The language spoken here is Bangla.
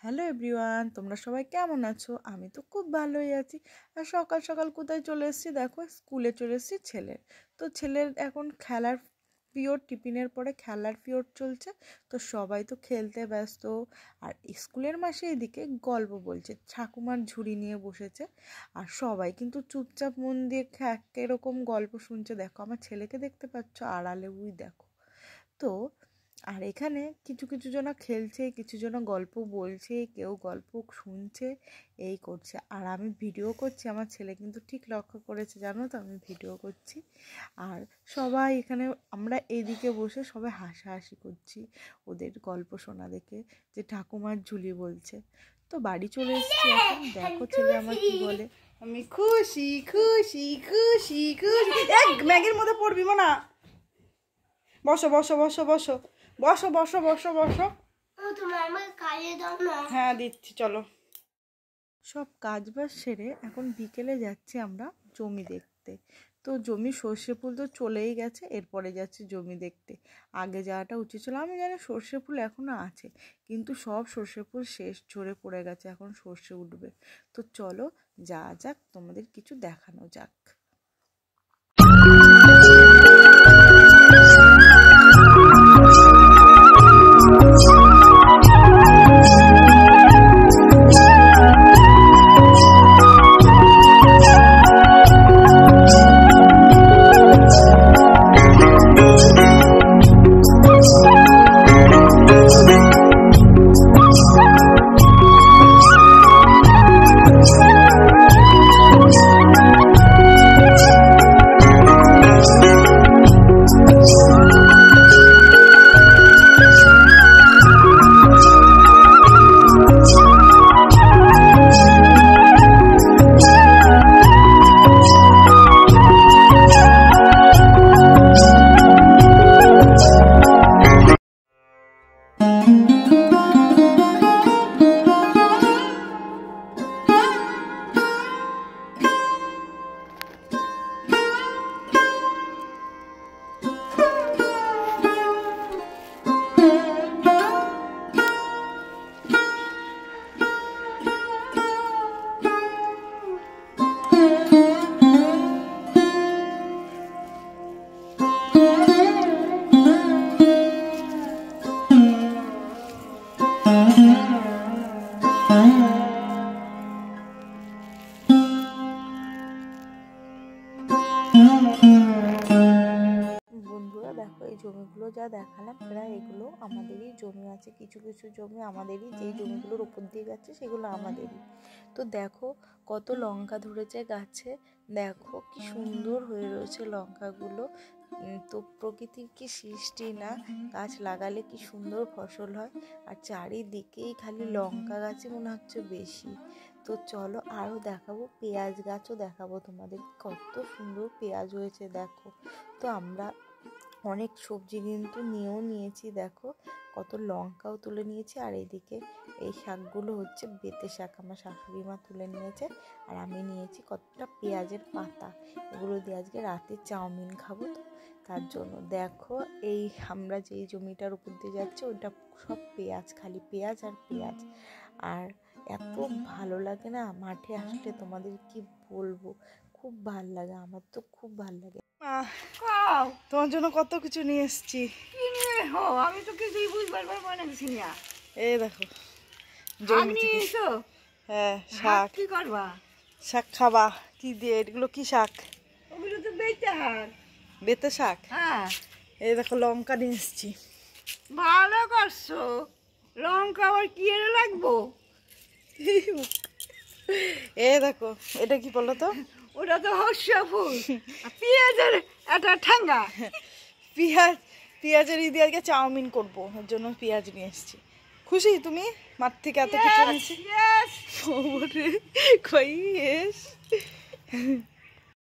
হ্যালো এভরিওয়ান, তোমরা সবাই কেমন আছো? আমি তো খুব ভালোই আছি। আর সকাল সকাল কোথায় চলে এসেছি দেখো, স্কুলে চলে এসেছি ছেলের। তো ছেলের এখন খেলার পিরিয়ড, টিফিনের পরে খেলার পিরিয়ড চলছে। তো সবাই তো খেলতে ব্যস্ত। আর স্কুলের মাসে এদিকে গল্প বলছে, ঠাকুমার ঝুড়ি নিয়ে বসেছে। আর সবাই কিন্তু চুপচাপ মন দিয়ে এরকম গল্প শুনছে। দেখো আমার ছেলেকে দেখতে পাচ্ছ আড়ালে, ওই দেখো। তো আর এখানে কিছু কিছু জনা খেলছে, কিছু জনা গল্প বলছে, কেউ গল্প শুনছে, এই করছে। আর আমি ভিডিও করছি, আমার ছেলে কিন্তু ঠিক লক্ষ্য করেছে, জানো তো আমি ভিডিও করছি। আর সবাই এখানে আমরা এইদিকে বসে সবাই হাসাহাসি করছি ওদের গল্প শোনা দেখে, যে ঠাকুমার ঝুলি বলছে। তো বাড়ি চলে এসেছি এখন, দেখো ছেলে আমার কি বলে। আমি খুশি খুশি খুশি খুশি। ম্যাগের মধ্যে পড়বি না। বসো বসো বসো বসো বসো বসো বসো বসো। হ্যাঁ দিচ্ছি, চলো। সব কাজ বাজ সেরে এখন বিকেলে যাচ্ছি আমরা জমি দেখতে। তো জমি সর্ষে ফুল তো চলেই গেছে, এরপরে যাচ্ছি জমি দেখতে। আগে যাওয়াটা উচিত ছিল, আমি জানি সর্ষে ফুল এখনও আছে, কিন্তু সব সর্ষে ফুল শেষ, ঝরে পড়ে গেছে, এখন সর্ষে উঠবে। তো চলো যা যাক, তোমাদের কিছু দেখানো যাক। বন্ধুরা দেখো, এই জমিগুলো যা দেখালাম প্রায় এগুলো আমাদেরই জমি আছে, কিছু কিছু জমি আমাদেরই, যেই জমিগুলোর উপর দিয়ে যাচ্ছে সেগুলো আমাদেরই। তো দেখো কত লঙ্কা ধরেছে গাছে, দেখো কি সুন্দর হয়ে রয়েছে লঙ্কাগুলো। তো প্রকৃতির কি সৃষ্টি না, গাছ লাগালে কি সুন্দর ফসল হয়। আর চারিদিকেই খালি লঙ্কা গাছই মনে হচ্ছে বেশি। তো চলো আরও দেখাবো, পেঁয়াজ গাছও দেখাবো তোমাদের, কত সুন্দর পেঁয়াজ হয়েছে দেখো। তো আমরা অনেক সবজি কিন্তু নিয়েও নিয়েছি, দেখো কত লঙ্কাও তুলে নিয়েছি। আর এইদিকে এই শাকগুলো হচ্ছে বেতে শাক, আমার শাশুড়ি মা তুলে নিয়েছে। আর আমি নিয়েছি কতটা পেঁয়াজের পাতা, এগুলো দিয়ে আজকে রাতে চাউমিন খাবো। তো তার জন্য দেখো, এই আমরা যেই জমিটার উপর দিয়ে যাচ্ছি ওইটা সব পেঁয়াজ, খালি পেঁয়াজ আর পেঁয়াজ। আর এত ভালো লাগে না মাঠে আসলে, তোমাদের কি বলবো, খুব ভাল লাগে, আমার তো খুব ভাল লাগে। তোমার জন্য কত কিছু নিয়ে এসেছি। আমি তো কিছুই বুঝবার পারছি না। এই দেখো জমি থেকে। হ্যাঁ শাক। কি করবা? শাক খাবা। কি দিয়ে? এগুলো কি শাক? ওগুলো তো বেঁচে শাক। বেতে শাক। হ্যাঁ। এই দেখো লঙ্কা নিয়ে এসেছি। ভালো করছো। লঙ্কা আবার কি এর লাগবো? এই দেখো এটা কি বলো তো? ওটা তো হর্ষা ফুল, পেঁয়াজের একটা ঠ্যাঙ্গা। পেঁয়াজের দিয়ে আজকে চাউমিন করবো, ওর জন্য পেঁয়াজ নিয়ে এসেছি। খুশি তুমি? মাঠ থেকে এত কিছু নিয়েছি।